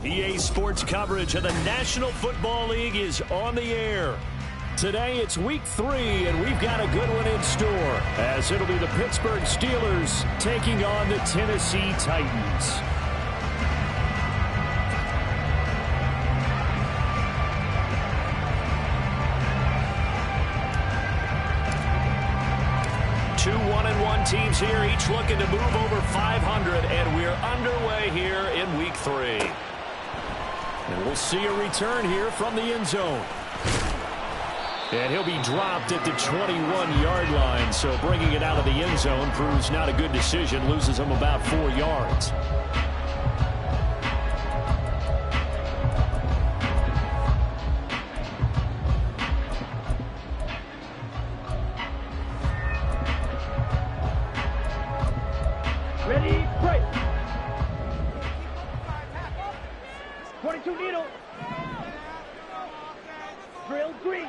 EA Sports coverage of the National Football League is on the air. Today it's week 3, and we've got a good one in store, as it'll be the Pittsburgh Steelers taking on the Tennessee Titans. Two 1-1 teams here, each looking to move over 500, and we're underway here in week 3. And we'll see a return here from the end zone. And he'll be dropped at the 21-yard line, so bringing it out of the end zone proves not a good decision, loses him about 4 yards. Ready, break. 22 needle. Drill green.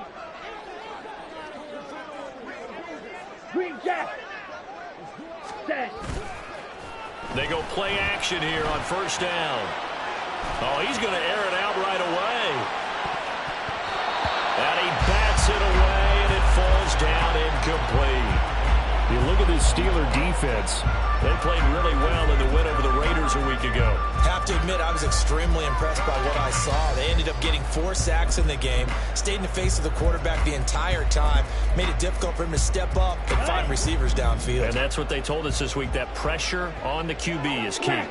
Green jack. Set. They go play action here on first down. Oh, he's going to air it out right away. And he bats it away, and it falls down incomplete. You look at this Steeler defense. They played really well in the win over the Raiders a week ago. Have to admit, I was extremely impressed by what I saw. They ended up getting 4 sacks in the game, stayed in the face of the quarterback the entire time, made it difficult for him to step up and find receivers downfield. And that's what they told us this week, that pressure on the QB is key. And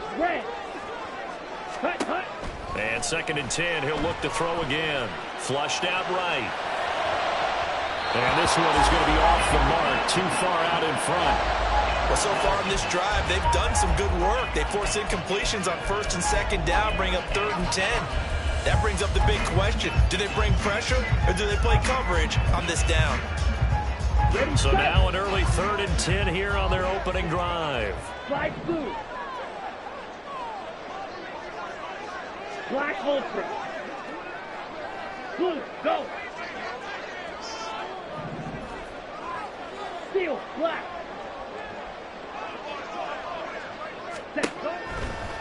2nd and 10, he'll look to throw again. Flushed out right. And this one is going to be off the mark, too far out in front. Well, so far in this drive, they've done some good work. They force incompletions on 1st and 2nd down, bring up 3rd and 10. That brings up the big question. Do they bring pressure, or do they play coverage on this down? So now an early 3rd and 10 here on their opening drive. Flag blue. Black ultra. Blue, go. Steel, black.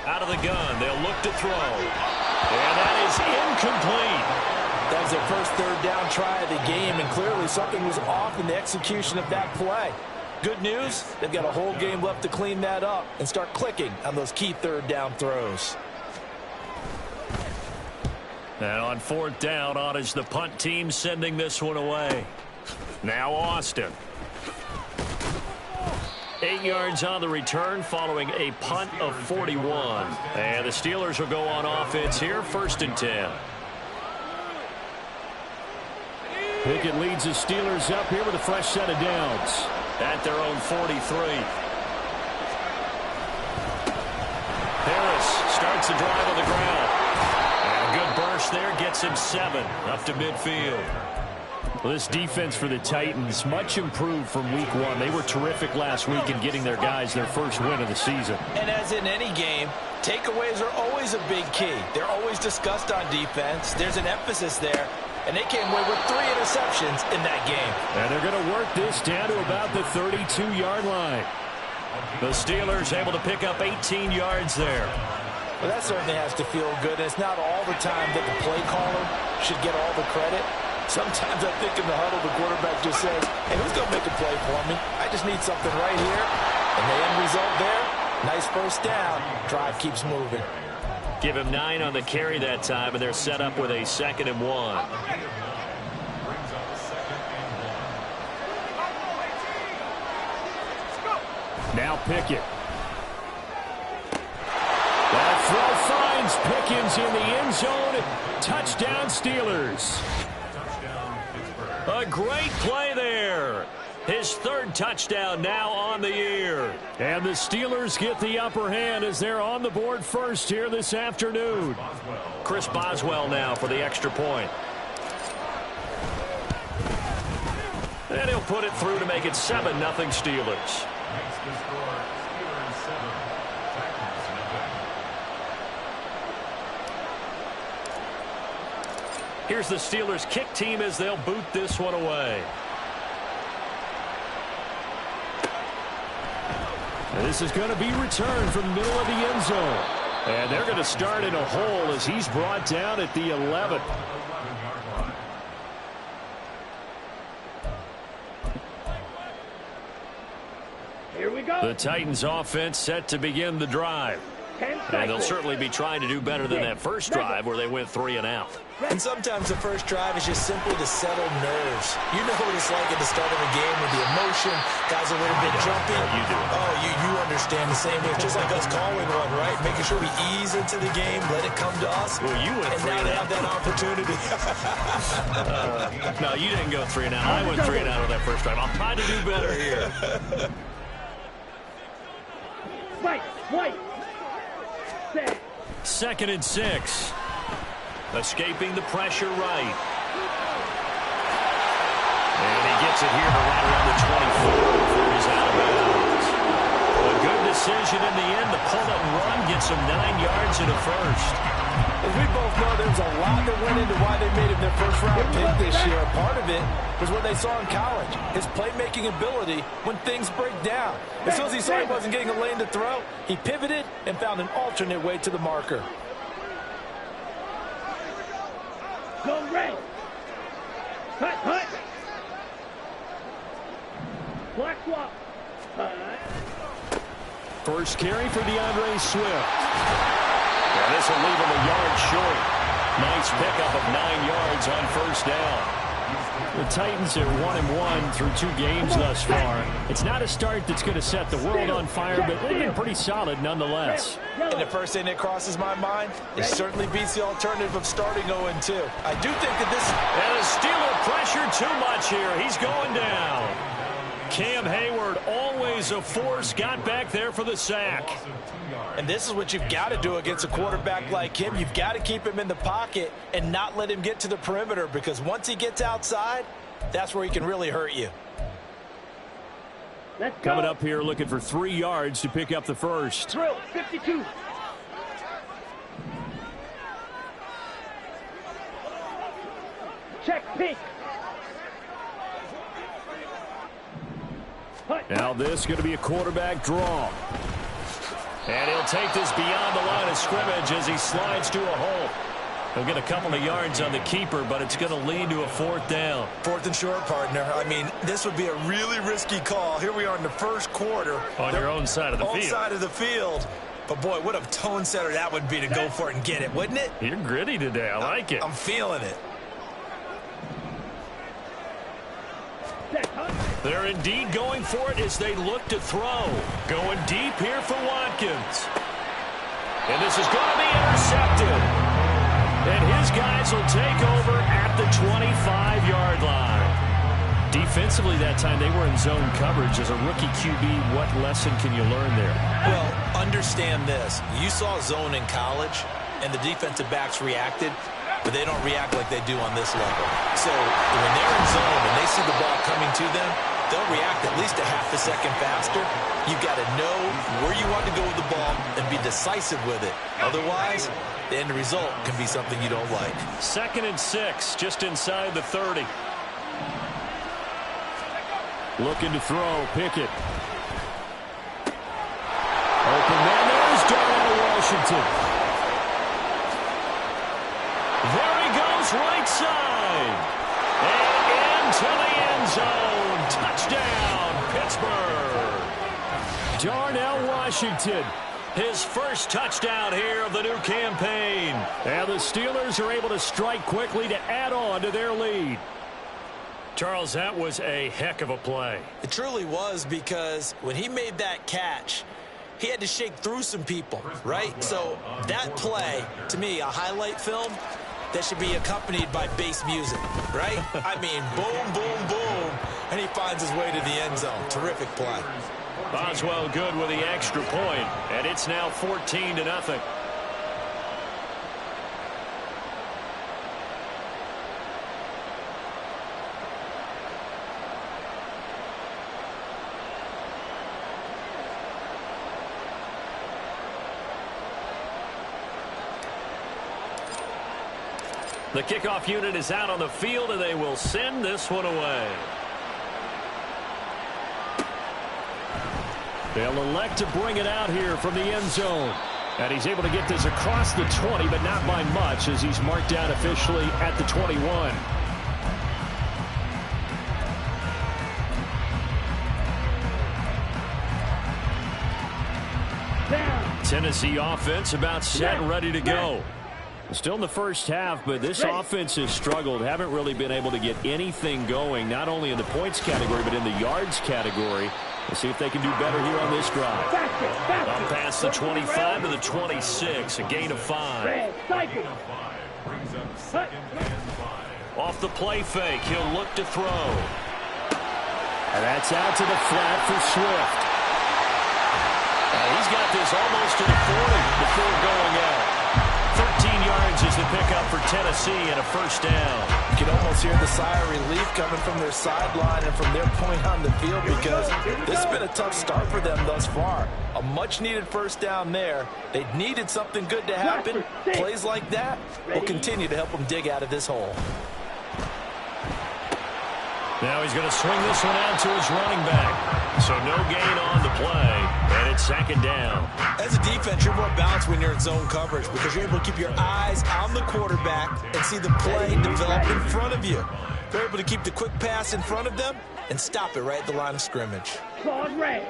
Out of the gun, they'll look to throw. And that is incomplete. That was their first 3rd down try of the game, and clearly something was off in the execution of that play. Good news, they've got a whole game left to clean that up and start clicking on those key 3rd down throws. And on 4th down, on is the punt team sending this one away. Now Austin. 8 yards on the return following a punt of 41. And the Steelers will go on offense here, 1st and 10. Pickett leads the Steelers up here with a fresh set of downs at their own 43. Harris starts the drive on the ground. And a good burst there gets him 7 up to midfield. Well, this defense for the Titans, much improved from week 1. They were terrific last week in getting their guys their first win of the season. And as in any game, takeaways are always a big key. They're always discussed on defense. There's an emphasis there, and they came away with 3 interceptions in that game. And they're going to work this down to about the 32-yard line. The Steelers able to pick up 18 yards there. Well, that certainly has to feel good. And it's not all the time that the play caller should get all the credit. Sometimes I think in the huddle, the quarterback just says, hey, who's going to make a play for me? I just need something right here. And the end result there, nice first down. Drive keeps moving. Give him 9 on the carry that time, and they're set up with a 2nd and 1. Now Pickett. That throw finds Pickens in the end zone. Touchdown Steelers. A great play there. His third touchdown now on the year. And the Steelers get the upper hand as they're on the board first here this afternoon. Chris Boswell now for the extra point. And he'll put it through to make it 7-0 Steelers. Here's the Steelers kick team as they'll boot this one away. And this is going to be returned from the middle of the end zone. And they're going to start in a hole as he's brought down at the 11. Here we go. The Titans offense set to begin the drive. And they'll certainly be trying to do better than that first drive where they went 3 and out. And sometimes the first drive is just simply to settle nerves. You know what it's like at the start of a game with the emotion, guys a little bit jumpy. You do. Oh, you understand the same way. It's just like us calling one, right? Making sure we ease into the game, let it come to us. Well, you went and 3 now and they out. have that opportunity. No, you didn't go 3 and out. I went 3 and out on that first drive. I'll try to do better here. White. Set. 2nd and 6. Escaping the pressure right. And he gets it here to right around the 24 before he's out of bounds. A good decision in the end to pull it and run, gets him 9 yards and a first. As we both know, there's a lot that went into why they made him their first-round pick this year. Part of it was what they saw in college, his playmaking ability when things break down. As soon as he saw he wasn't getting a lane to throw, he pivoted and found an alternate way to the marker. Go red. Hut. Black swap. Hut. First carry for DeAndre Swift. And this will leave him a yard short. Nice pickup of 9 yards on first down. The Titans are 1-1 through 2 games thus far. It's not a start that's going to set the world on fire, but they've been pretty solid nonetheless. And the first thing that crosses my mind, it certainly beats the alternative of starting 0-2. I do think that this... And a Steeler pressure too much here. He's going down. Cam Hayward, always a force, got back there for the sack. And this is what you've got to do against a quarterback like him. You've got to keep him in the pocket and not let him get to the perimeter, because once he gets outside, that's where he can really hurt you. Let's go. Coming up here looking for 3 yards to pick up the first. Drill 52. Check pink. Now this is going to be a quarterback draw. And he'll take this beyond the line of scrimmage as he slides to a hole. He'll get a couple of yards on the keeper, but it's going to lead to a 4th down. 4th and short, partner. I mean, this would be a really risky call. Here we are in the first quarter. On your own side of the field. On side of the field. But, boy, what a tone setter that would be to go for it and get it, wouldn't it? You're gritty today. I like it. I'm feeling it. They're indeed going for it as they look to throw. Going deep here for Watkins. And this is going to be intercepted. And his guys will take over at the 25-yard line. Defensively that time, they were in zone coverage. As a rookie QB, what lesson can you learn there? Well, understand this. You saw zone in college, and the defensive backs reacted, but they don't react like they do on this level. So when they're in zone and they see the ball coming to them, they'll react at least a half a second faster. You've got to know where you want to go with the ball and be decisive with it. Otherwise, the end result can be something you don't like. 2nd and 6, just inside the 30. Looking to throw, Pickett. Open man, there's Darnell Washington. There he goes, right side. And into the end zone. Touchdown, Pittsburgh. Darnell Washington, his first touchdown here of the new campaign. And the Steelers are able to strike quickly to add on to their lead. Charles, that was a heck of a play. It truly was, because when he made that catch, he had to shake through some people, right? So that play, to me, a highlight film that should be accompanied by bass music, right? I mean, boom, boom, boom. and he finds his way to the end zone. Terrific play. Boswell good with the extra point, and it's now 14-0. The kickoff unit is out on the field, and they will send this one away. They'll elect to bring it out here from the end zone. And he's able to get this across the 20, but not by much, as he's marked down officially at the 21. Tennessee offense about set and ready to go. Still in the first half, but this offense has struggled. Haven't really been able to get anything going, not only in the points category, but in the yards category. We'll see if they can do better here on this drive. Up past the 25 to the 26, a gain of 5. Off the play fake, he'll look to throw. And that's out to the flat for Swift. He's got this almost to the 40 before going out. 13 yards is the pickup for Tennessee and a first down. You can almost hear the sigh of relief coming from their sideline and from their point on the field, because this has been a tough start for them thus far. A much-needed first down there. They needed something good to happen. Plays like that will continue to help them dig out of this hole. Now he's going to swing this one out to his running back. So no gain on the play, and it's second down. As a defense, you're more balanced when you're in zone coverage, because you're able to keep your eyes on the quarterback and see the play develop in front of you. They're able to keep the quick pass in front of them and stop it right at the line of scrimmage. Claude red.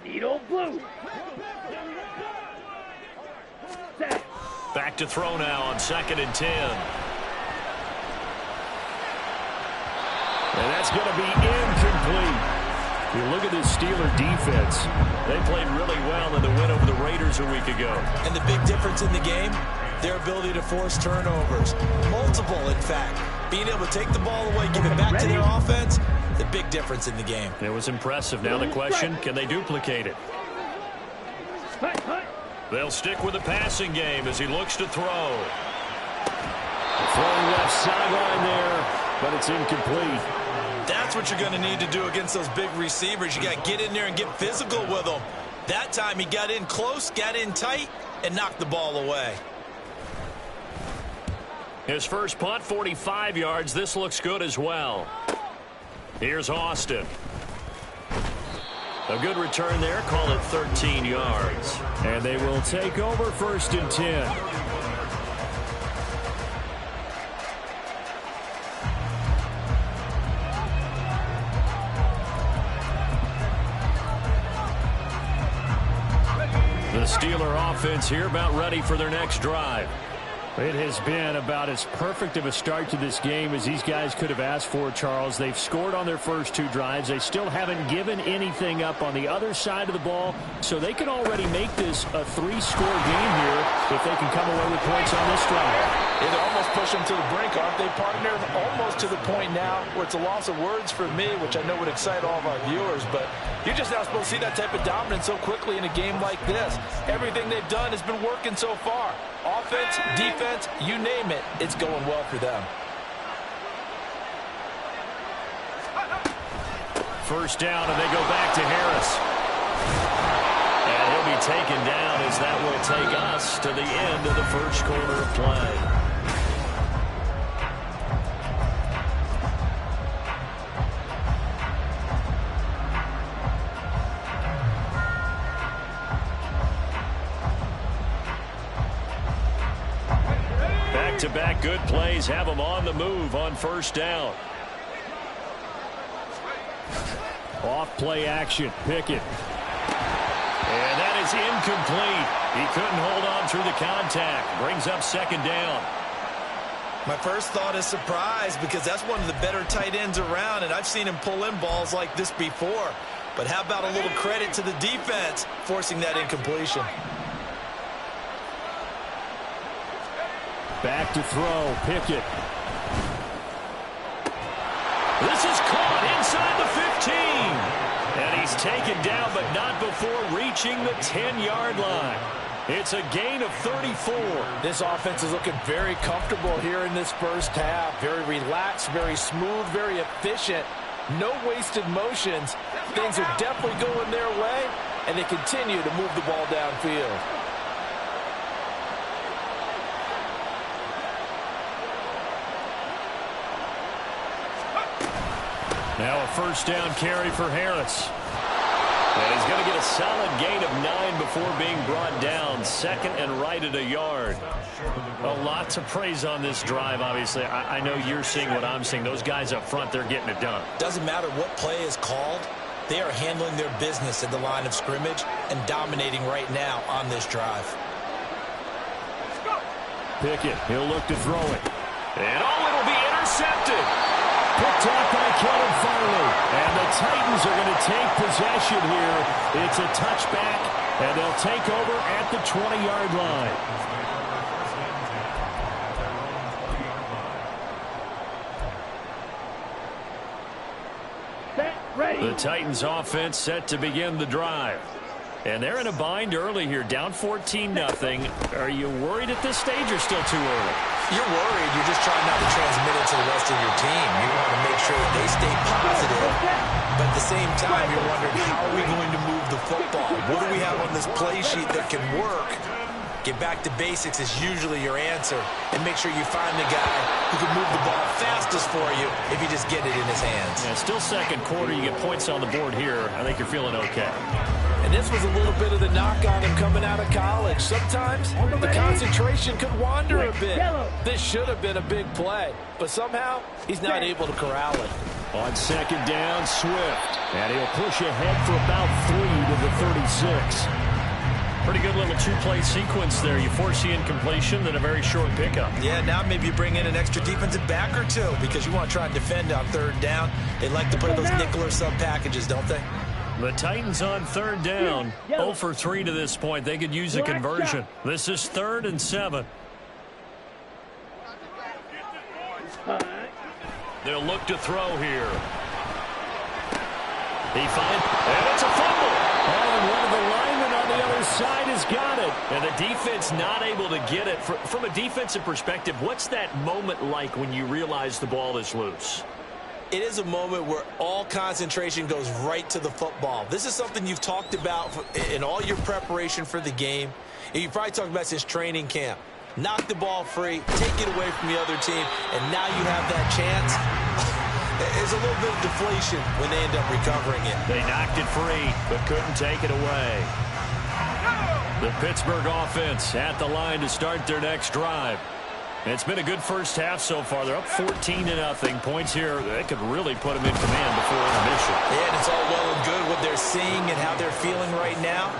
Needle blue. Set. Back to throw now on 2nd and 10. And that's going to be incomplete. You look at this Steeler defense. They played really well in the win over the Raiders a week ago. And the big difference in the game, their ability to force turnovers. Multiple, in fact. Being able to take the ball away, give it back to their offense, the big difference in the game. It was impressive. Now the question, can they duplicate it? They'll stick with the passing game as he looks to throw. Throwing left sideline there, but it's incomplete. That's what you're going to need to do against those big receivers. You got to get in there and get physical with them. That time he got in close, got in tight, and knocked the ball away. His first punt, 45 yards. This looks good as well. Here's Austin. A good return there. Call it 13 yards. And they will take over 1st and 10. The Steeler offense here about ready for their next drive. It has been about as perfect of a start to this game as these guys could have asked for, Charles. They've scored on their first 2 drives. They still haven't given anything up on the other side of the ball, so they can already make this a 3-score game here if they can come away with points on this drive. It almost pushed them to the brink, aren't they, partner? Almost to the point now where it's a loss of words for me, which I know would excite all of our viewers, but you're just not supposed to see that type of dominance so quickly in a game like this. Everything they've done has been working so far. Offense, defense, you name it, it's going well for them. First down, and they go back to Harris. And he'll be taken down as that will take us to the end of the first quarter of play. Back-to-back good plays have them on the move on first down. Off play action. Pickett. And that is incomplete. He couldn't hold on through the contact. Brings up 2nd down. My first thought is surprise, because that's one of the better tight ends around, and I've seen him pull in balls like this before. But how about a little credit to the defense forcing that incompletion? Back to throw, Pickett. This is caught inside the 15. And he's taken down, but not before reaching the 10-yard line. It's a gain of 34. This offense is looking very comfortable here in this first half. Very relaxed, very smooth, very efficient. No wasted motions. Things are definitely going their way, and they continue to move the ball downfield. Now a first down carry for Harris. And he's going to get a solid gain of 9 before being brought down. Second and right at a yard. A lot to praise on this drive, obviously. I know you're seeing what I'm seeing. Those guys up front, they're getting it done. Doesn't matter what play is called. They are handling their business at the line of scrimmage and dominating right now on this drive. Pickett, he'll look to throw it. And it'll be intercepted. Picked off by Kevin Farley. And the Titans are going to take possession here. It's a touchback, and they'll take over at the 20-yard line. Set, ready. The Titans offense set to begin the drive. And they're in a bind early here, down 14-0. Are you worried at this stage or still too early? You're worried. You're just trying not to transmit it to the rest of your team. You want to make sure that they stay positive. But at the same time, you're wondering, how are we going to move the football? What do we have on this play sheet that can work? Get back to basics is usually your answer. And make sure you find the guy who can move the ball fastest for you if you just get it in his hands. Yeah, still second quarter. You get points on the board here. I think you're feeling okay. And this was a little bit of the knock on him coming out of college. Sometimes the concentration could wander a bit. This should have been a big play, but somehow he's not able to corral it. On second down, Swift. And he'll push ahead for about 3 to the 36. Pretty good little two-play sequence there. You force the incompletion, then a very short pickup. Yeah, now maybe you bring in an extra defensive back or two because you want to try and defend on third down. They like to play those nickel or sub packages, don't they? The Titans on third down, 0 for 3 to this point. They could use a conversion. This is 3rd and 7. They'll look to throw here. He finds, and it's a fumble. Oh, and one of the linemen on the other side has got it. And the defense not able to get it. From a defensive perspective, what's that moment like when you realize the ball is loose? It is a moment where all concentration goes right to the football. This is something you've talked about in all your preparation for the game. And you've probably talked about since training camp. Knock the ball free, take it away from the other team, and now you have that chance. There's a little bit of deflation when they end up recovering it. They knocked it free, but couldn't take it away. The Pittsburgh offense at the line to start their next drive. It's been a good first half so far. They're up 14-0. Points here, they could really put them in command before intermission. Yeah, and it's all well and good what they're seeing and how they're feeling right now.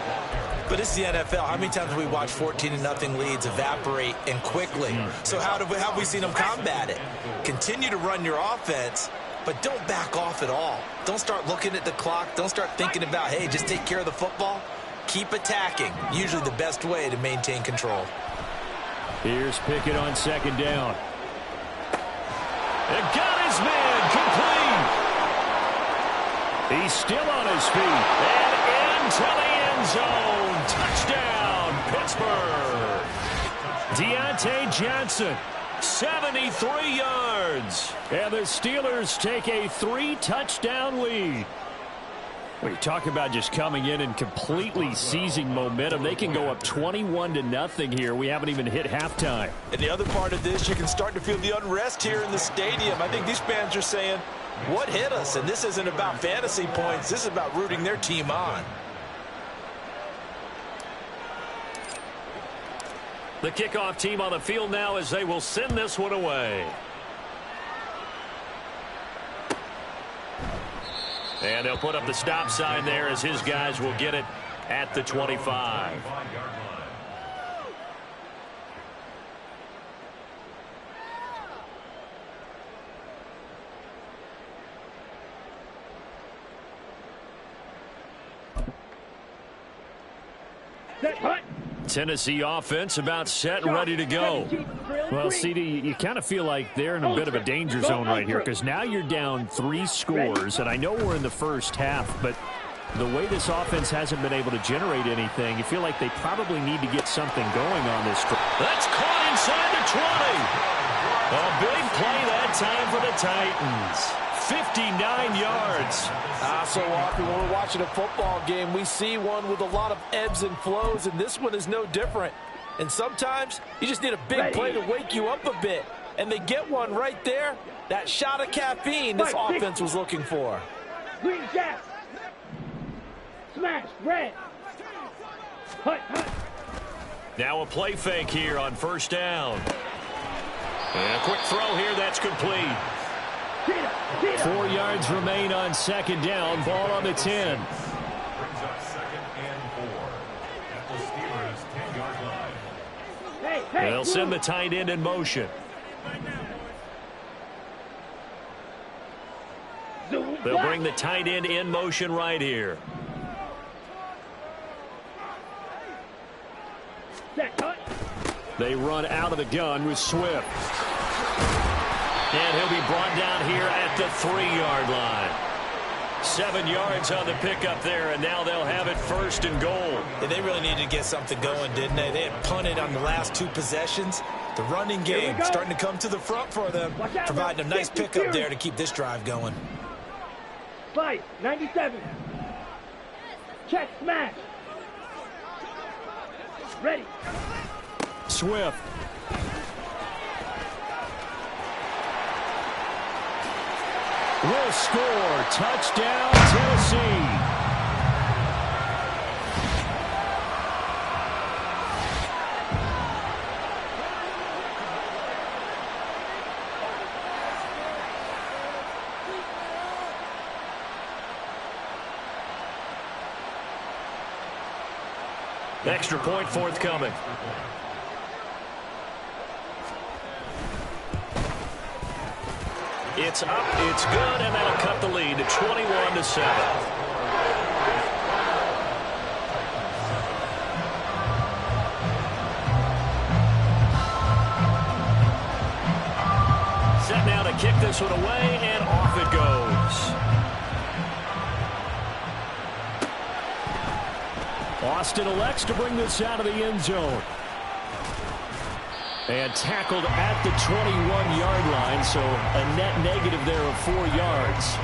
But it's the NFL. How many times have we watched 14-0 leads evaporate and quickly? So how have we seen them combat it? Continue to run your offense, but don't back off at all. Don't start looking at the clock. Don't start thinking about, hey, just take care of the football. Keep attacking. Usually the best way to maintain control. Here's Pickett on second down. And got his man complete. He's still on his feet. And into the end zone. Touchdown, Pittsburgh. Deontay Johnson, 73 yards. And the Steelers take a 3-touchdown lead. Well, you talk about just coming in and completely seizing momentum. They can go up 21-0 here. We haven't even hit halftime. And the other part of this, you can start to feel the unrest here in the stadium. I think these fans are saying, what hit us? And this isn't about fantasy points. This is about rooting their team on. The kickoff team on the field now as they will send this one away. And they'll put up the stop sign there as his guys will get it at the 25. Set, hut. Tennessee offense about set and ready to go. Well, CD, you kind of feel like they're in a bit of a danger zone right here because now you're down 3 scores, and I know we're in the first half, but the way this offense hasn't been able to generate anything, you feel like they probably need to get something going on this. That's caught inside the 20. A big play that time for the Titans. 59 yards. So often when we're watching a football game, we see one with a lot of ebbs and flows, and this one is no different. And sometimes you just need a big play to wake you up a bit. And they get one right there. That shot of caffeine this offense was looking for. Green jack. Smash. Red. Hut. Now a play fake here on first down. And a quick throw here. That's complete. 4 yards remain on second down. Ball on the 10. They'll send the tight end in motion. They'll bring the tight end in motion right here. They run out of the gun with Swift. And he'll be brought down here at the 3-yard line. 7 yards on the pickup there, and now they'll have it first and goal. Yeah, they really needed to get something going, didn't they? They had punted on the last 2 possessions. The running game starting to come to the front for them, providing a nice pickup there to keep this drive going. 97. Check, smash. Ready. Swift. Will score. Touchdown, Tennessee. Extra point forthcoming. It's up, it's good, and that'll cut the lead to 21-7. Set now to kick this one away, and off it goes. Austin elects to bring this out of the end zone. And tackled at the 21-yard line, so a net negative there of 4 yards.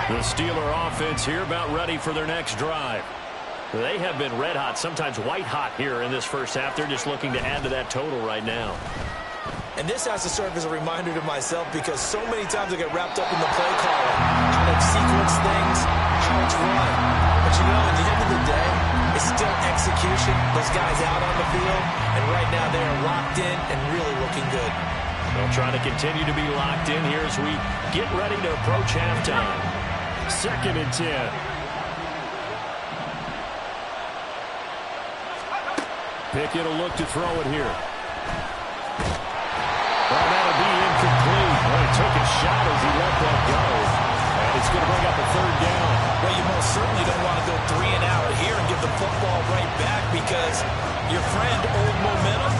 The Steeler offense here about ready for their next drive. They have been red hot, sometimes white hot here in this first half. They're just looking to add to that total right now. And this has to serve as a reminder to myself because so many times I get wrapped up in the play caller, trying to sequence things, how it's run. But you know, at the end of the day, it's still execution. Those guys out on the field, and right now they are locked in and really looking good. They'll try to continue to be locked in here as we get ready to approach halftime. 2nd and 10. Pickett will look to throw it here. Well, that'll be incomplete. Well, he took a shot as he let that go. And it's going to bring up a 3rd down. Well, you most certainly don't want to go 3 and out here and give the football right back because your friend, Old Momentum,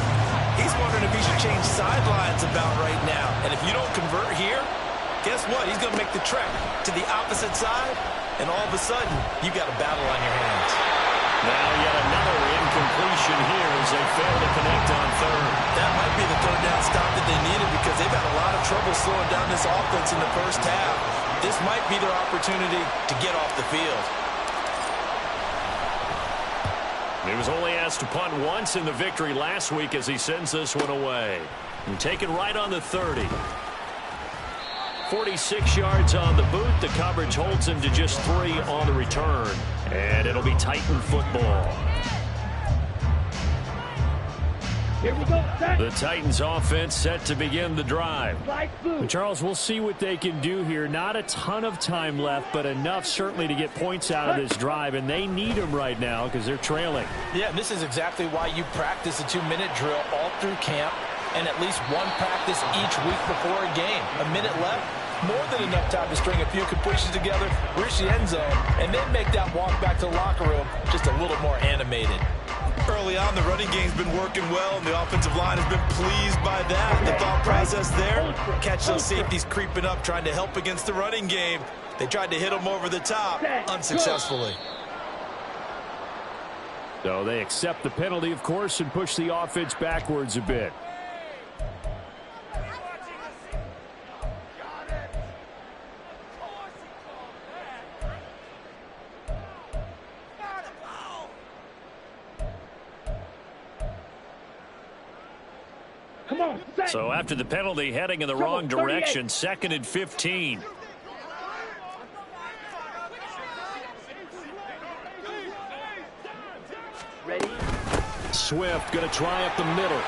he's wondering if he should change sidelines about right now. And if you don't convert here, guess what? He's going to make the trek to the opposite side, and all of a sudden, you've got a battle on your hands. Now yet another incompletion here as they fail to connect on 3rd. That might be the 3rd down stop that they needed because they've had a lot of trouble slowing down this offense in the first half. This might be their opportunity to get off the field. He was only asked to punt once in the victory last week as he sends this one away. And taken right on the 30. 46 yards on the boot. The coverage holds him to just 3 on the return. And it'll be Titan football. Here we go, set. The Titans offense set to begin the drive. And Charles, we'll see what they can do here. Not a ton of time left, but enough certainly to get points out of this drive. And they need them right now because they're trailing. Yeah, this is exactly why you practice a 2-minute drill all through camp and at least one practice each week before a game. A minute left, More than enough time to string a few completions together, reach the end zone, and then make that walk back to the locker room just a little more animated. Early on, the running game's been working well, and the offensive line has been pleased by that. The thought process there, catch those safeties creeping up, trying to help against the running game. They tried to hit them over the top, unsuccessfully. So they accept the penalty, of course, and push the offense backwards a bit. Come on, set. So after the penalty, heading in the wrong direction, 2nd and 15. Ready? Swift going to try up the middle.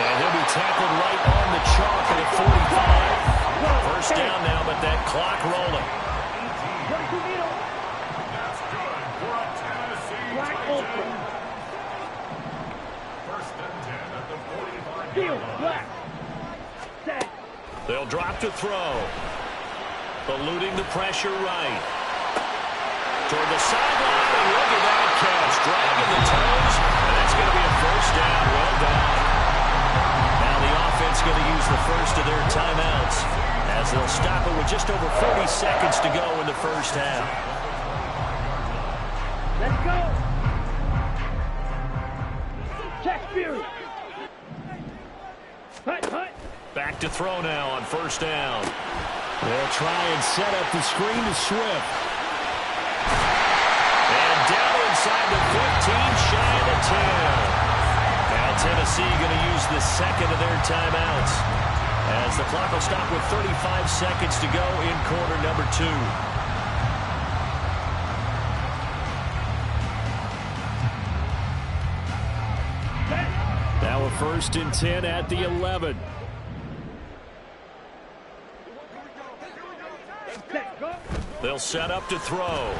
And he'll be tackled right on the chalk at 45. First down now, but that clock rolling. Black ultra. Field, black. Set. They'll drop to throw. Eluding the pressure right. Toward the sideline, and look at that catch. Dragging the toes, and that's going to be a first down. Well done. Now the offense going to use the first of their timeouts as they'll stop it with just over 40 seconds to go in the first half. Let's go. Check Fury. Hut, hut. Back to throw now on first down. They'll try and set up the screen to Swift. And down inside the 15, shy of the 10. Now Tennessee going to use the second of their timeouts as the clock will stop with 35 seconds to go in quarter number 2. Now a 1st and 10 at the 11. They'll set up to throw.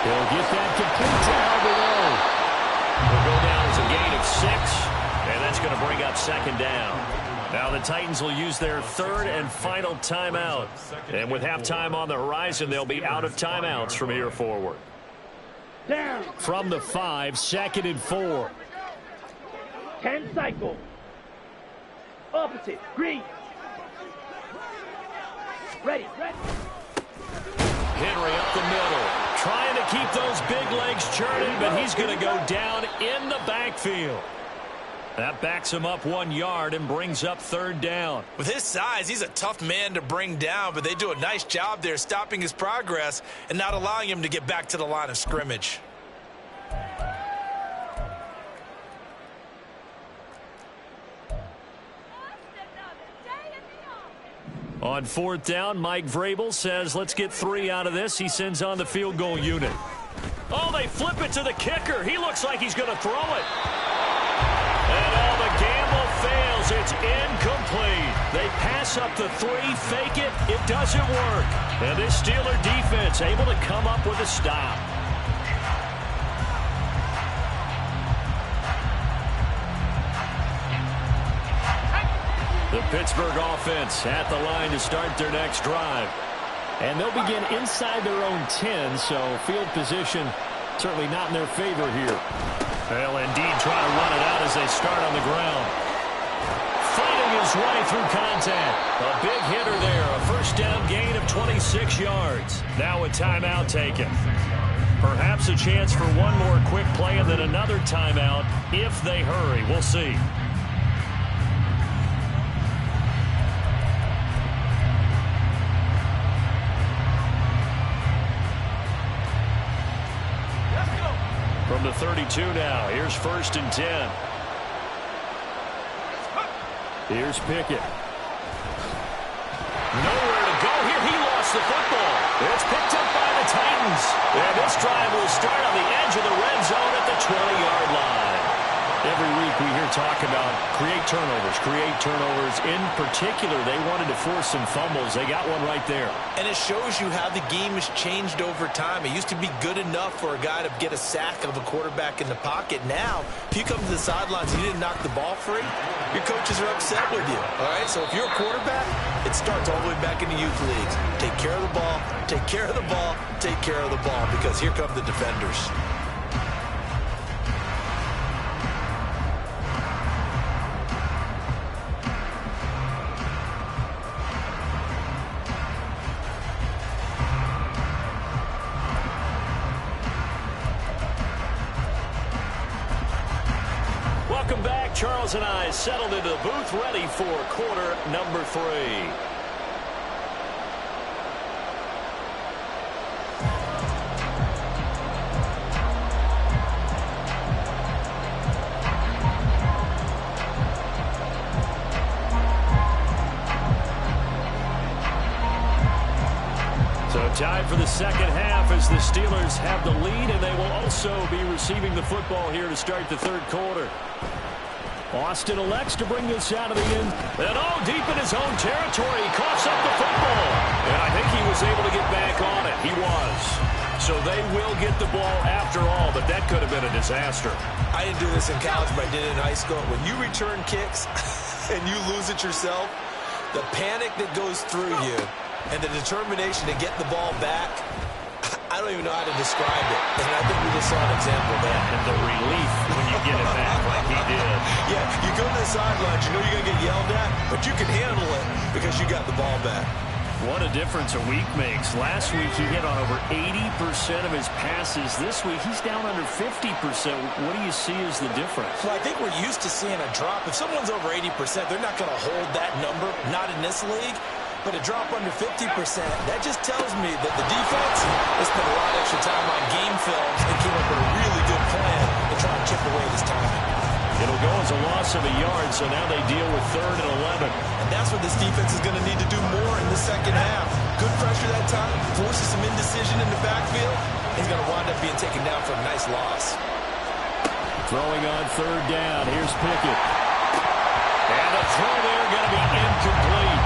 They'll get that complete to Alvarado. They'll go down as a gain of 6, and that's going to bring up 2nd down. Now the Titans will use their 3rd and final timeout. And with halftime on the horizon, they'll be out of timeouts from here forward. Down. From the 5, 2nd and 4. 10 cycle. Opposite. Green. Ready. Ready. Henry up the middle. Trying to keep those big legs churning, but he's going to go down in the backfield. That backs him up 1 yard and brings up 3rd down. With his size, he's a tough man to bring down, but they do a nice job there stopping his progress and not allowing him to get back to the line of scrimmage. On 4th down, Mike Vrabel says, let's get 3 out of this. He sends on the field goal unit. Oh, they flip it to the kicker. He looks like he's going to throw it. And the gamble fails. It's incomplete. They pass up the 3, fake it. It doesn't work. And this Steeler defense able to come up with a stop. The Pittsburgh offense at the line to start their next drive. And they'll begin inside their own 10, so field position certainly not in their favor here. They'll indeed try to run it out as they start on the ground. Fighting his way through contact. A big hitter there. A first down gain of 26 yards. Now a timeout taken. Perhaps a chance for one more quick play and then another timeout if they hurry. We'll see. From the 32 now, here's 1st and 10. Here's Pickett. Nowhere to go here. He lost the football. It's picked up by the Titans. And this drive will start on the edge of the red zone at the 20-yard line. every week we hear talk about create turnovers. In particular, they wanted to force some fumbles. They got one right there. And it shows you how the game has changed over time. It used to be good enough for a guy to get a sack of a quarterback in the pocket. Now, if you come to the sidelines and you didn't knock the ball free, your coaches are upset with you. All right, so if you're a quarterback, it starts all the way back in the youth leagues. Take care of the ball, take care of the ball, take care of the ball, because here come the defenders. Welcome back. Charles and I settled into the booth, ready for quarter number 3. So time for the second half as the Steelers have the lead, and they will also be receiving the football here to start the third quarter. Austin elects to bring this out of the end. And deep in his own territory, he coughs up the football. And I think he was able to get back on it. He was. So they will get the ball after all, but that could have been a disaster. I didn't do this in college, but I did it in high school. When you return kicks and you lose it yourself, the panic that goes through you and the determination to get the ball back, I don't even know how to describe it. And I think we just saw an example of that. And the relief when you get it back like he did. Yeah, you go to the sidelines, you know you're going to get yelled at, but you can handle it because you got the ball back. What a difference a week makes. Last week he hit on over 80% of his passes. This week he's down under 50%. What do you see as the difference? Well, I think we're used to seeing a drop. If someone's over 80%, they're not going to hold that number, not in this league. But a drop under 50%, that just tells me that the defense has spent a lot of extra time on game films and came up with a really good plan to try and chip away this timing. It'll go as a loss of a yard, so now they deal with 3rd and 11. And that's what this defense is going to need to do more in the second half. Good pressure that time, forces some indecision in the backfield. He's going to wind up being taken down for a nice loss. Throwing on 3rd down. Here's Pickett. And a throw there going to be incomplete.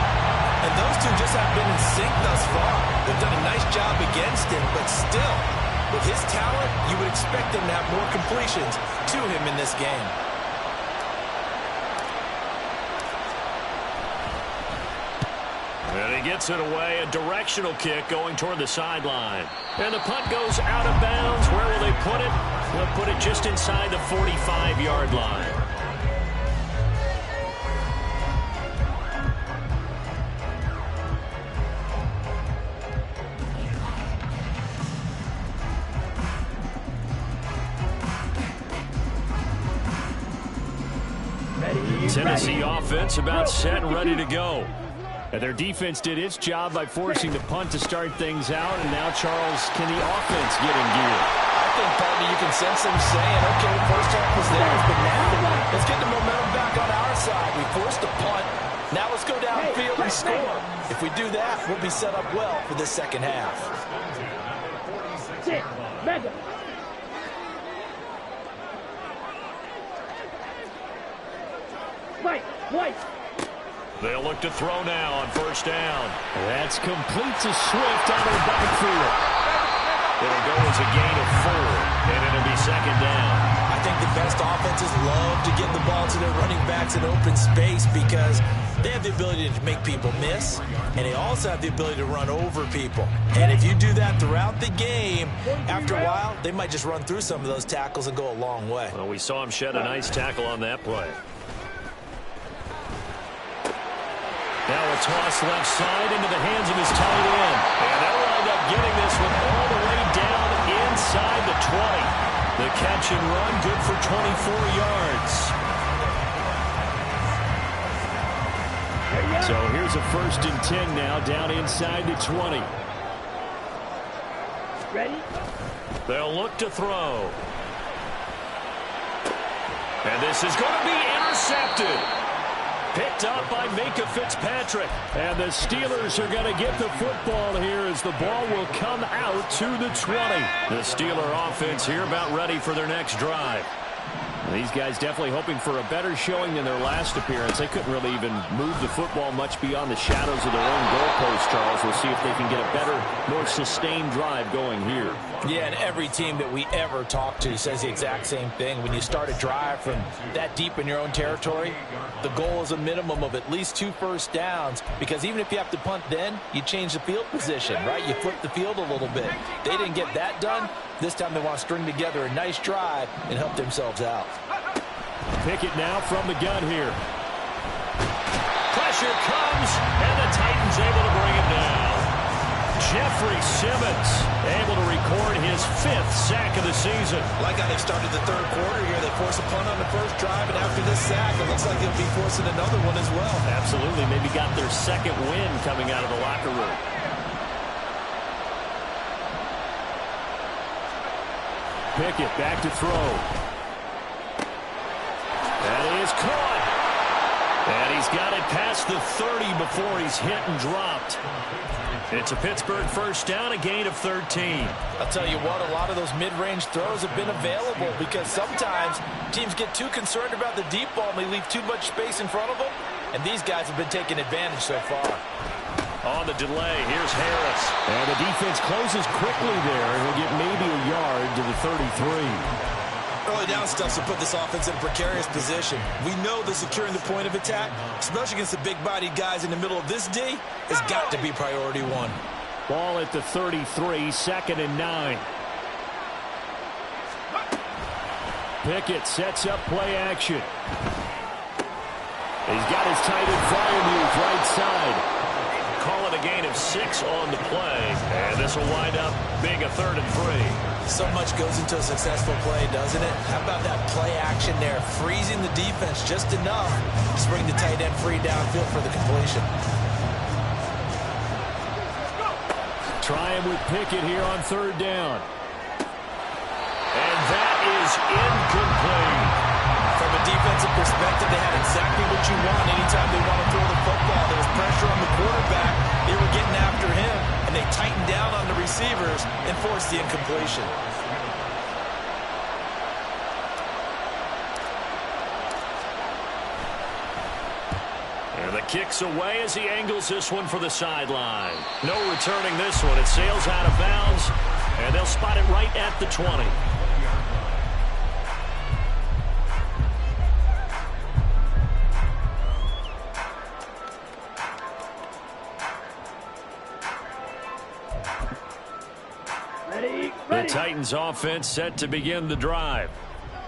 And those two just have been in sync thus far. They've done a nice job against him, but still, with his talent, you would expect him to have more completions to him in this game. And he gets it away, a directional kick going toward the sideline. And the punt goes out of bounds. Where will they put it? They'll put it just inside the 45-yard line. Tennessee offense about set and ready to go. And their defense did its job by forcing the punt to start things out. And now, Charles, can the offense get in gear? I think, partner, you can sense them saying, okay, the first half was theirs, but now let's get the momentum back on our side. We forced a punt. Now let's go downfield and score. If we do that, we'll be set up well for this second half. Mega. White. They'll look to throw now on 1st down. That's complete to Swift out of the backfield. It'll go as a gain of 4, and it'll be 2nd down. I think the best offenses love to get the ball to their running backs in open space because they have the ability to make people miss, and they also have the ability to run over people. And if you do that throughout the game, after a while, they might just run through some of those tackles and go a long way. Well, we saw him shed a nice tackle on that play. Now a toss left side into the hands of his tight end. And they'll wind up getting this one all the way down inside the 20. The catch and run, good for 24 yards. So here's a 1st and 10 now, down inside the 20. Ready? They'll look to throw. And this is going to be intercepted. Picked up by Micah Fitzpatrick. And the Steelers are going to get the football here as the ball will come out to the 20. The Steeler offense here about ready for their next drive. These guys definitely hoping for a better showing than their last appearance. They couldn't really even move the football much beyond the shadows of their own goalpost, Charles. We'll see if they can get a better, more sustained drive going here. Yeah, and every team that we ever talk to says the exact same thing. When you start a drive from that deep in your own territory, the goal is a minimum of at least 2 first downs, because even if you have to punt then, you change the field position, right? You flip the field a little bit. They didn't get that done. This time they want to string together a nice drive and help themselves out. Pickett now from the gun here. Pressure comes, and the Titans able to bring it down. Jeffrey Simmons able to record his 5th sack of the season. Like how they started the third quarter here. They force a punt on the first drive, and after this sack, it looks like they'll be forcing another one as well. Absolutely. Maybe got their second win coming out of the locker room. Pickett back to throw. That is caught. And he's got it past the 30 before he's hit and dropped. It's a Pittsburgh first down, a gain of 13. I'll tell you what, a lot of those mid-range throws have been available because sometimes teams get too concerned about the deep ball and they leave too much space in front of them. And these guys have been taking advantage so far. On the delay, here's Harris. And the defense closes quickly there. He'll get maybe a yard to the 33. Early down stuff will put this offense in a precarious position. We know that securing the point of attack, especially against the big-bodied guys in the middle of this D, has got to be priority one. Ball at the 33, 2nd and 9. Pickett sets up play action. He's got his tight end Freiermuth right side. Call it a gain of 6 on the play. And this will wind up being a 3rd and 3. So much goes into a successful play, doesn't it? How about that play action there? Freezing the defense just enough to bring the tight end free downfield for the completion. Try him with Pickett here on 3rd down. And that is incomplete. From a defensive perspective, they had exactly what you want anytime they want to throw the football. There was pressure on the quarterback. They were getting after him, and they tightened down on the receivers and forced the incompletion. And the kick's away as he angles this one for the sideline. No returning this one. It sails out of bounds, and they'll spot it right at the 20. The Titans offense set to begin the drive.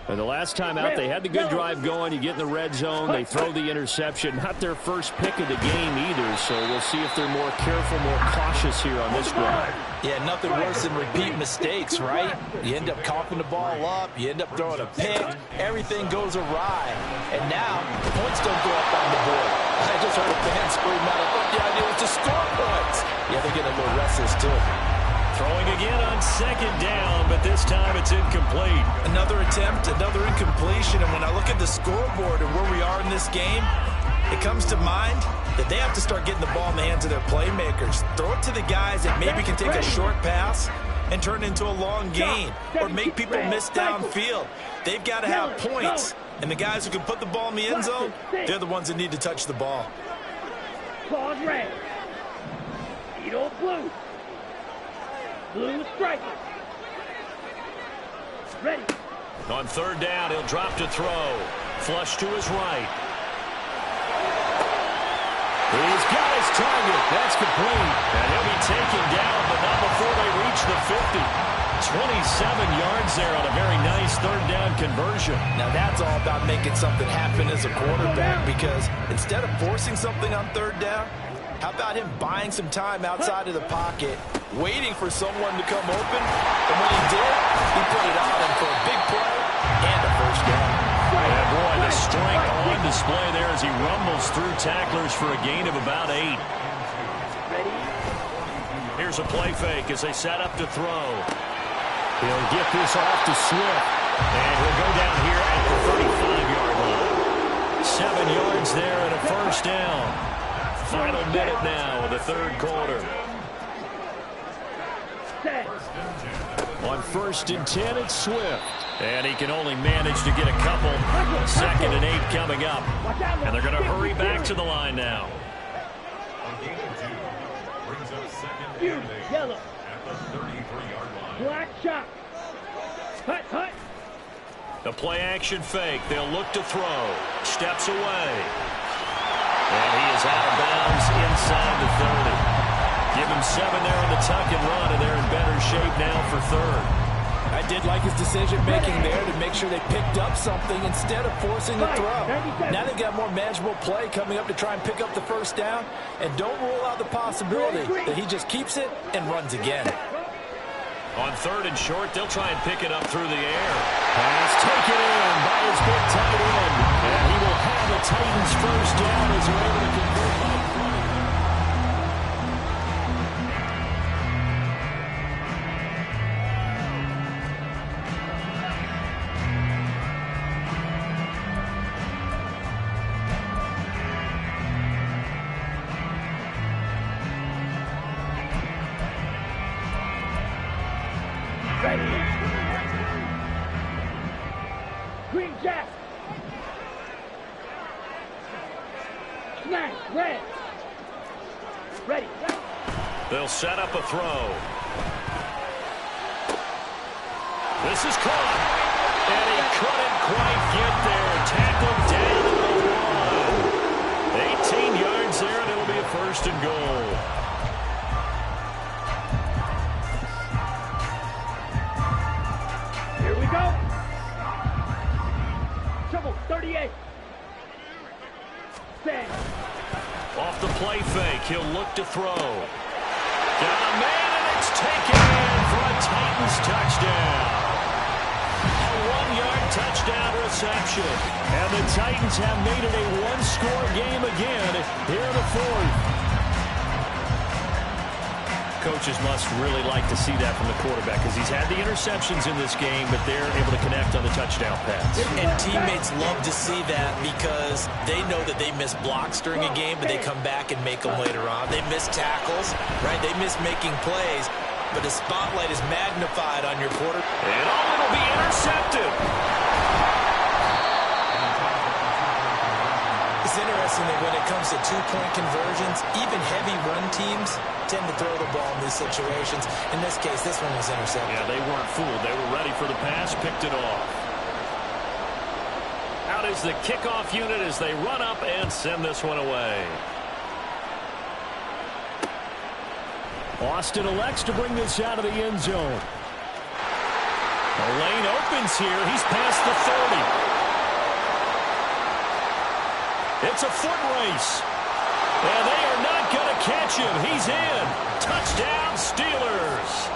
And the last time out, they had the good drive going. You get in the red zone, they throw the interception. Not their first pick of the game either, so we'll see if they're more careful, more cautious here on this drive. Yeah, nothing worse than repeat mistakes, right? You end up coughing the ball up, you end up throwing a pick, everything goes awry. And now, points don't go up on the board. I just heard a fan scream out, I thought the idea was to score points. Yeah, they're getting a little restless too. Throwing again on 2nd down, but this time it's incomplete. Another attempt, another incompletion, and when I look at the scoreboard and where we are in this game, it comes to mind that they have to start getting the ball in the hands of their playmakers. Throw it to the guys that maybe can take a short pass and turn it into a long gain or make people miss downfield. They've got to have points, and the guys who can put the ball in the end zone, they're the ones that need to touch the ball. Claws red. Speedo blue. Blue striker. Ready. On 3rd down, he'll drop to throw. Flush to his right. He's got his target. That's complete. And he'll be taken down, but not before they reach the 50. 27 yards there on a very nice 3rd down conversion. Now that's all about making something happen as a quarterback, because instead of forcing something on 3rd down, how about him buying some time outside of the pocket, waiting for someone to come open, and when he did, he put it on him for a big play and a first down. And boy, the strength on display there as he rumbles through tacklers for a gain of about 8. Here's a play fake as they set up to throw. He'll get this off to Swift, and he'll go down here at the 35-yard line. 7 yards there and a first down. Final minute now of the 3rd quarter. Set. On 1st and 10, it's Swift. And he can only manage to get a couple. 2nd and 8 coming up. And they're going to hurry back to the line now. Yellow. Black shot. Hut, hut. The play action fake. They'll look to throw. Steps away. And he is out of bounds inside the 30. Give him 7 there on the tuck and run, and they're in better shape now for 3rd. I did like his decision-making there to make sure they picked up something instead of forcing the throw. Now they've got more manageable play coming up to try and pick up the 1st down, and don't rule out the possibility that he just keeps it and runs again. On 3rd and short, they'll try and pick it up through the air. Pass taken in by his big tight end. And he will have the Titans 1st down as they're able to convert by 20. Green Jack. Smash. Red. Ready. They'll set up a throw. This is caught. And he couldn't quite get there. Tackled down at the 1. 18 yards there, and it'll be a 1st and goal. Here we go. Trouble 38. Set. Off the play fake, he'll look to throw. Got a man, and it's taken in for a Titans touchdown. A 1-yard touchdown reception. And the Titans have made it a 1-score game again here in the 4th. Coaches must really like to see that from the quarterback because he's had the interceptions in this game, but they're able to connect on the touchdown pass. And teammates love to see that because they know that they miss blocks during a game, but they come back and make them later on. They miss tackles, right? They miss making plays, but the spotlight is magnified on your quarterback. And it'll be intercepted. It's interesting that when it comes to 2-point conversions, even heavy run teams tend to throw the ball in these situations. In this case, this one was intercepted. Yeah, they weren't fooled. They were ready for the pass, picked it off. Out is the kickoff unit as they run up and send this one away. Austin elects to bring this out of the end zone. The lane opens here. He's past the 30. It's a foot race. And they are not going to catch him. He's in. Touchdown, Steelers.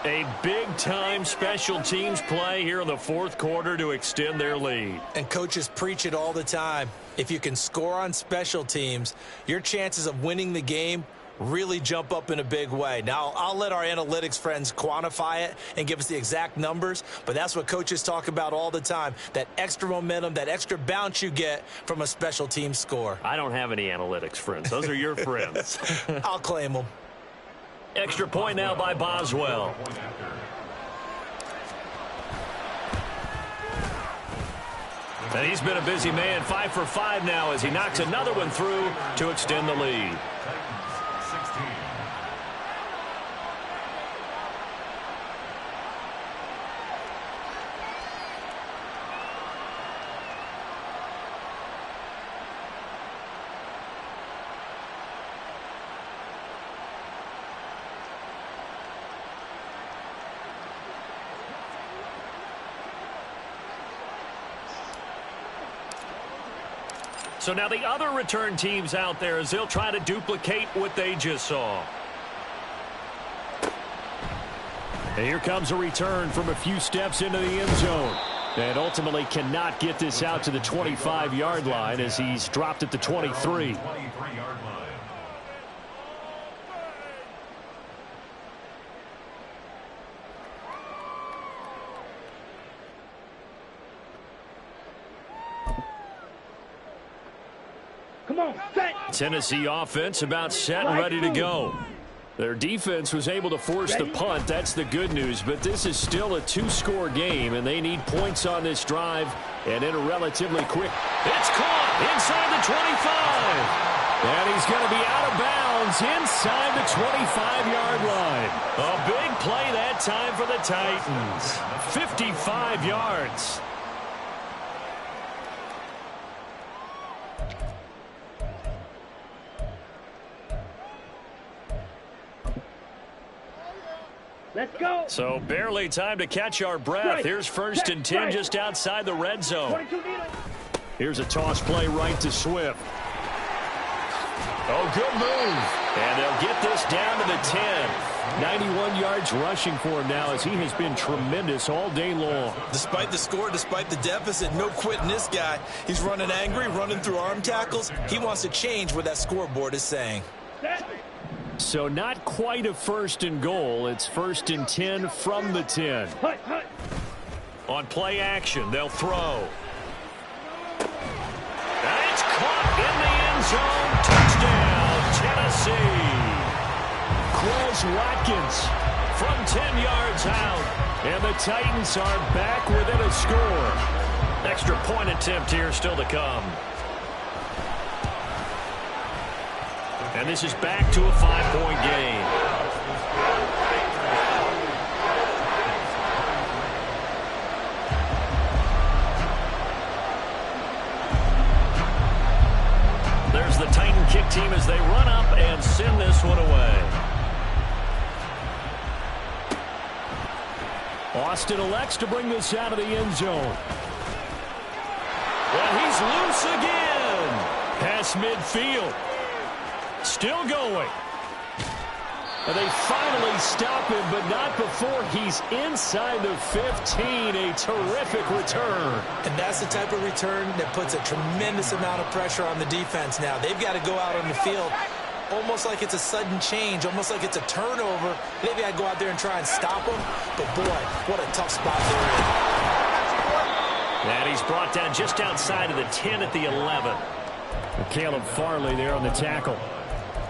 A big-time special teams play here in the 4th quarter to extend their lead. And coaches preach it all the time. If you can score on special teams, your chances of winning the game really jump up in a big way. Now, I'll let our analytics friends quantify it and give us the exact numbers, but that's what coaches talk about all the time, that extra momentum, that extra bounce you get from a special team score. I don't have any analytics friends. Those are your friends. I'll claim them. Extra point now by Boswell. And he's been a busy man, 5 for 5 now as he knocks another one through to extend the lead. So now the other return teams out there as they'll try to duplicate what they just saw. And here comes a return from a few steps into the end zone. And ultimately cannot get this out to the 25-yard line as he's dropped at the 23. Come on, set. Tennessee offense about set and ready to go. Their defense was able to force the punt. That's the good news. But this is still a two-score game, and they need points on this drive and in a relatively quick. It's caught inside the 25. And he's going to be out of bounds inside the 25-yard line. A big play that time for the Titans. 55 yards. Let's go. So barely time to catch our breath. Here's 1st and 10 just outside the red zone. Here's a toss play right to Swift. Oh, good move. And they'll get this down to the 10. 91 yards rushing for him now as he has been tremendous all day long. Despite the score, despite the deficit, no quitting this guy. He's running angry, running through arm tackles. He wants to change what that scoreboard is saying. So not quite a 1st and goal. It's 1st and 10 from the 10. On play action, they'll throw. And it's caught in the end zone. Touchdown, Tennessee. Quez Watkins from 10 yards out. And the Titans are back within a score. Extra point attempt here still to come. And this is back to a 5-point game. There's the Titan kick team as they run up and send this one away. Austin elects to bring this out of the end zone. And he's loose again. Past midfield. Still going. And they finally stop him, but not before he's inside the 15. A terrific return. And that's the type of return that puts a tremendous amount of pressure on the defense now. They've got to go out on the field almost like it's a sudden change, almost like it's a turnover. They've got to go out there and try and stop him. But, boy, what a tough spot they're in. And he's brought down just outside of the 10 at the 11. Caleb Farley there on the tackle.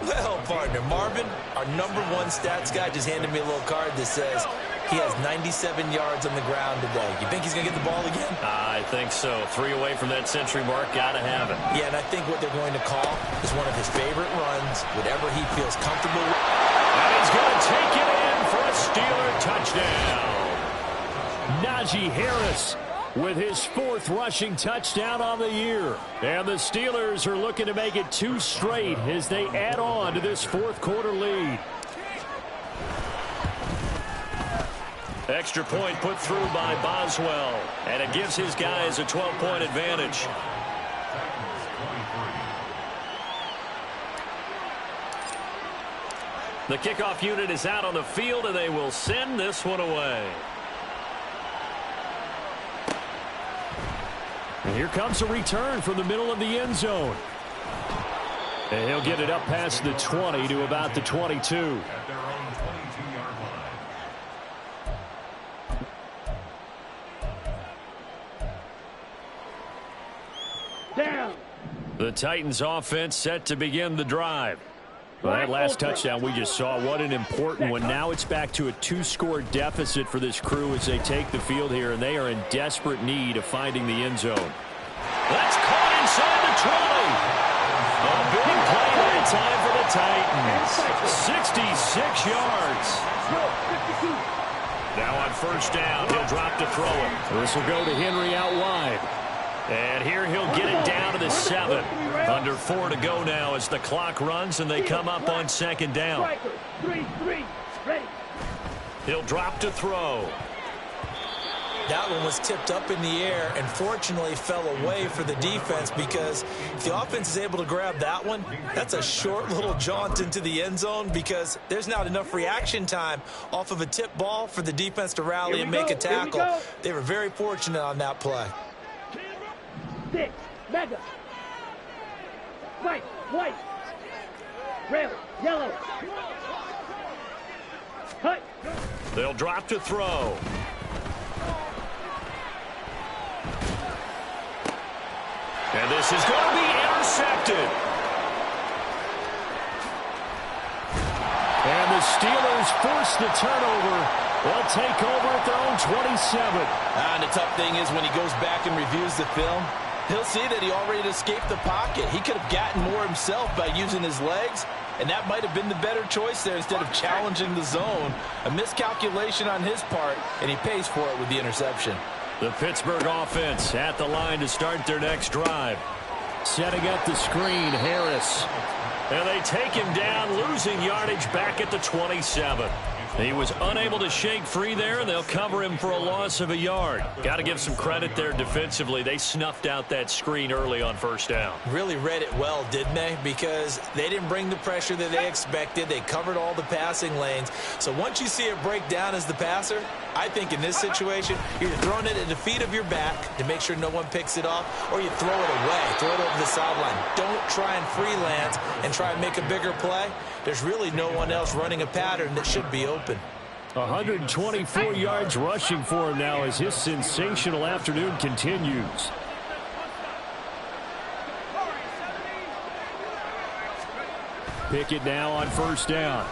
Well, partner, Marvin, our #1 stats guy, just handed me a little card that says he has 97 yards on the ground today. You think he's going to get the ball again? I think so. 3 away from that century mark. Got to have it. Yeah, and I think what they're going to call is one of his favorite runs, whatever he feels comfortable with. And he's going to take it in for a Steeler touchdown. Najee Harris with his 4th rushing touchdown on the year. And the Steelers are looking to make it 2 straight as they add on to this 4th quarter lead. Extra point put through by Boswell. And it gives his guys a 12-point advantage. The kickoff unit is out on the field, and they will send this one away. And here comes a return from the middle of the end zone. And he'll get it up past the 20 to about the 22. Down. The Titans offense set to begin the drive. Well, that last touchdown we just saw, what an important one. Now it's back to a 2-score deficit for this crew as they take the field here, and they are in desperate need of finding the end zone. That's caught inside the 20. A big play that time for the Titans. 66 yards. Now on 1st down, he'll drop to throw it. This will go to Henry out wide. And here he'll get it down to the 7. Under 4 to go now as the clock runs and they come up on 2nd down. He'll drop to throw. That one was tipped up in the air and fortunately fell away for the defense, because if the offense is able to grab that one, that's a short little jaunt into the end zone, because there's not enough reaction time off of a tip ball for the defense to rally and make a tackle. They were very fortunate on that play. 6, mega, white, red, yellow, cut. They'll drop to throw. And this is going to be intercepted. And the Steelers force the turnover. They'll take over at their own 27. And the tough thing is when he goes back and reviews the film, he'll see that he already escaped the pocket. He could have gotten more himself by using his legs, and that might have been the better choice there instead of challenging the zone. A miscalculation on his part, and he pays for it with the interception. The Pittsburgh offense at the line to start their next drive. Setting up the screen, Harris. And they take him down, losing yardage back at the 27. He was unable to shake free there, and they'll cover him for a loss of a yard. Got to give some credit there defensively. They snuffed out that screen early on first down. Really read it well, didn't they? Because they didn't bring the pressure that they expected. They covered all the passing lanes. So once you see it break down as the passer, I think in this situation, you're throwing it at the feet of your back to make sure no one picks it off, or you throw it away, throw it over the sideline. Don't try and freelance and try and make a bigger play. There's really no one else running a pattern that should be open. 124 yards rushing for him now as his sensational afternoon continues. Pickett now on first down.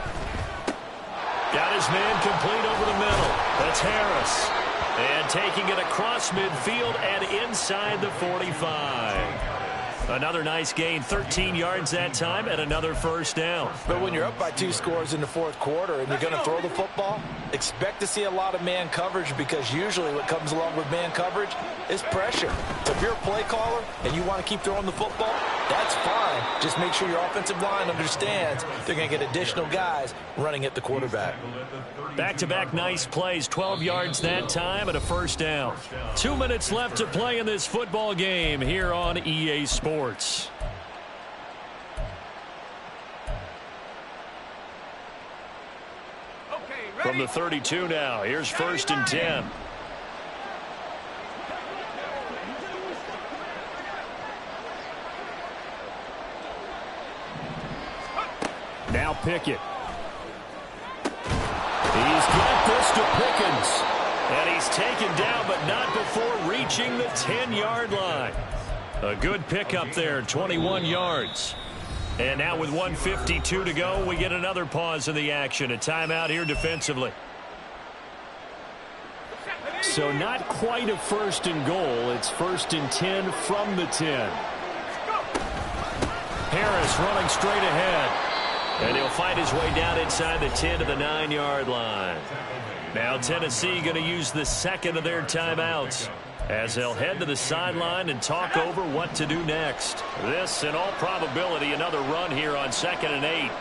Got his man complete over the middle. That's Harris. And taking it across midfield and inside the 45. Another nice gain, 13 yards that time, and another first down. But when you're up by 2 scores in the fourth quarter and you're going to throw the football, expect to see a lot of man coverage, because usually what comes along with man coverage is pressure. So if you're a play caller and you want to keep throwing the football, that's fine. Just make sure your offensive line understands they're going to get additional guys running at the quarterback. Back-to-back nice plays, 12 yards that time and a first down. 2 minutes left to play in this football game here on EA Sports. From the 32 now, here's first and 10. Now Pickett. He's got this to Pickens. And he's taken down, but not before reaching the 10-yard line. A good pickup there, 21 yards. And now with 1:52 to go, we get another pause in the action. A timeout here defensively. So not quite a first and goal. It's first and 10 from the 10. Harris running straight ahead. And he'll find his way down inside the 10 to the 9-yard line. Now Tennessee going to use the second of their timeouts as they'll head to the sideline and talk over what to do next. This, in all probability, another run here on 2nd and 8.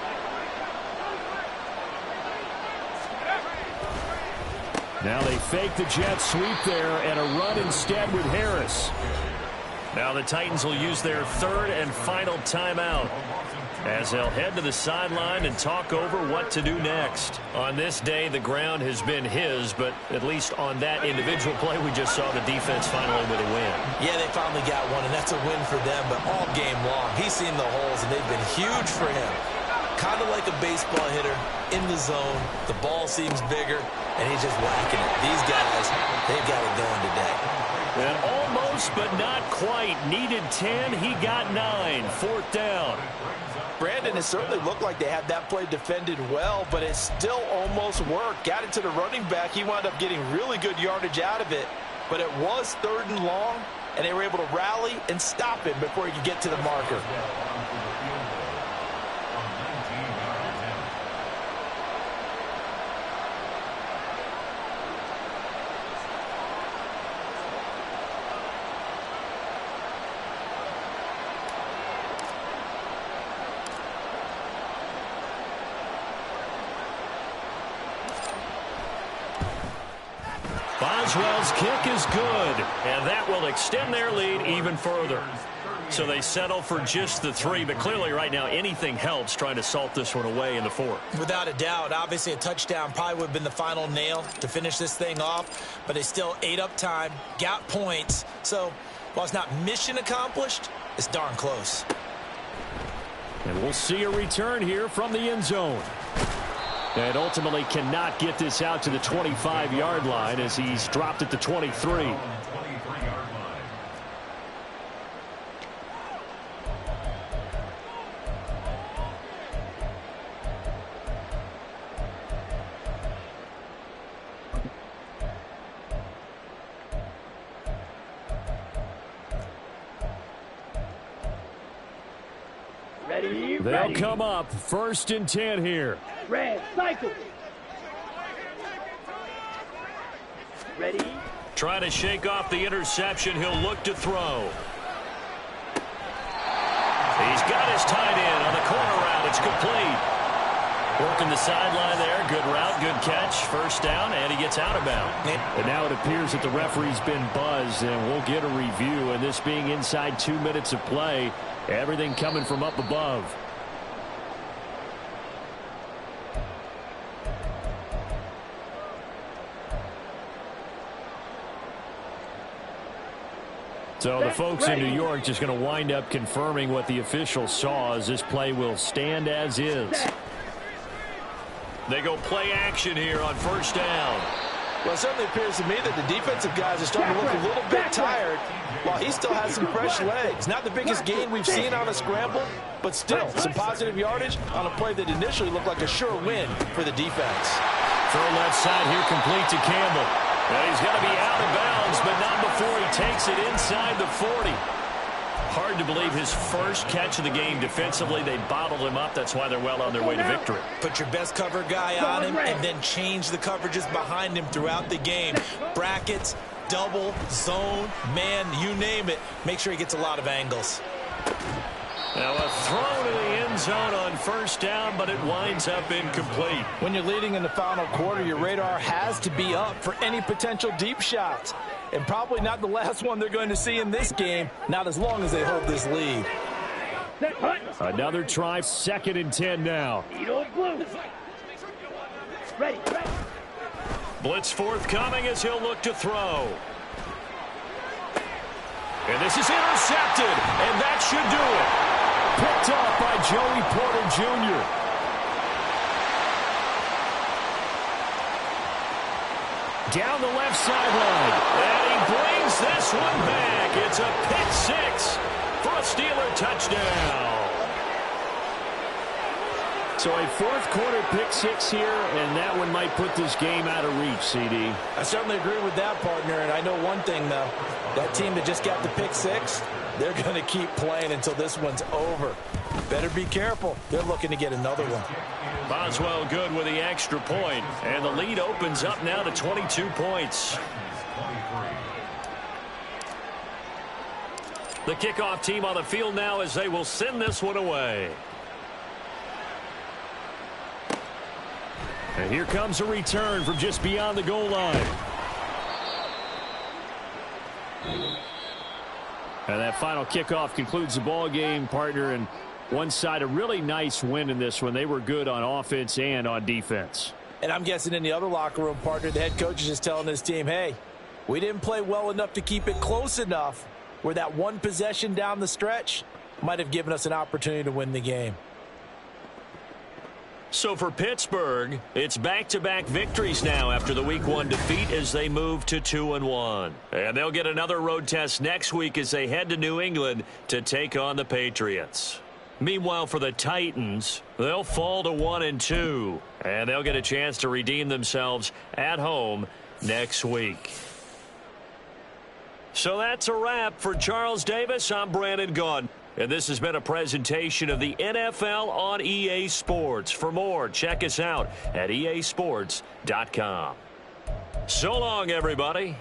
Now they fake the jet sweep there and a run instead with Harris. Now the Titans will use their third and final timeout as they'll head to the sideline and talk over what to do next. On this day, the ground has been his, but at least on that individual play, we just saw the defense finally with a win. Yeah, they finally got one, and that's a win for them, but all game long, he's seen the holes, and they've been huge for him. Kind of like a baseball hitter in the zone. The ball seems bigger, and he's just whacking it. These guys, they've got it going today. And almost, but not quite. Needed 10, he got 9. 4th down. Brandon, it certainly looked like they had that play defended well, but it still almost worked. Got it to the running back. He wound up getting really good yardage out of it, but it was 3rd and long, and they were able to rally and stop him before he could get to the marker. Boswell's kick is good, and that will extend their lead even further. So they settle for just the 3, but clearly right now anything helps trying to salt this one away in the 4th. Without a doubt, obviously a touchdown probably would have been the final nail to finish this thing off, but they still ate up time, got points. So while it's not mission accomplished, it's darn close. And we'll see a return here from the end zone. And ultimately cannot get this out to the 25-yard line as he's dropped at the 23. They'll come up 1st and 10 here. Red, cycle. Ready? Trying to shake off the interception. He'll look to throw. He's got his tight end on the corner route. It's complete. Working the sideline there. Good route, good catch. 1st down, and he gets out of bounds. And now it appears that the referee's been buzzed, and we'll get a review. And this being inside 2 minutes of play, everything coming from up above. So the folks in New York just going to wind up confirming what the officials saw, as this play will stand as is. They go play action here on 1st down. Well, it certainly appears to me that the defensive guys are starting to look a little bit tired while he still has some fresh legs. Not the biggest gain we've seen on a scramble, but still some positive yardage on a play that initially looked like a sure win for the defense. Throw left side here, complete to Campbell. And he's going to be out of bounds, but not before he takes it inside the 40. Hard to believe his first catch of the game defensively. They bottled him up. That's why they're well on their way to victory. Put your best cover guy on him and then change the coverages behind him throughout the game. Brackets, double, zone, man, you name it. Make sure he gets a lot of angles. Now a throw to the end zone on 1st down, but it winds up incomplete. When you're leading in the final quarter, your radar has to be up for any potential deep shots. And probably not the last one they're going to see in this game, not as long as they hold this lead. Another try, 2nd and 10 now. Ready. Blitz forthcoming as he'll look to throw. And this is intercepted, and that should do it. Picked up by Joey Porter Jr. Down the left sideline, and he brings this one back. It's a pick 6 for a Steeler touchdown. So a 4th quarter pick 6 here, and that one might put this game out of reach, CD. I certainly agree with that, partner, and I know one thing, though. That team that just got the pick 6, they're going to keep playing until this one's over. Better be careful. They're looking to get another one. Boswell good with the extra point, and the lead opens up now to 22 points. The kickoff team on the field now as they will send this one away. And here comes a return from just beyond the goal line. And that final kickoff concludes the ball game, partner. And one side, a really nice win in this one. They were good on offense and on defense. And I'm guessing in the other locker room, partner, the head coach is just telling his team, hey, we didn't play well enough to keep it close enough where that one possession down the stretch might have given us an opportunity to win the game. So for Pittsburgh, it's back-to-back victories now after the Week 1 defeat as they move to 2-1. And they'll get another road test next week as they head to New England to take on the Patriots. Meanwhile, for the Titans, they'll fall to 1-2, and they'll get a chance to redeem themselves at home next week. So that's a wrap for Charles Davis. I'm Brandon Gaudin. And this has been a presentation of the NFL on EA Sports. For more, check us out at easports.com. So long, everybody.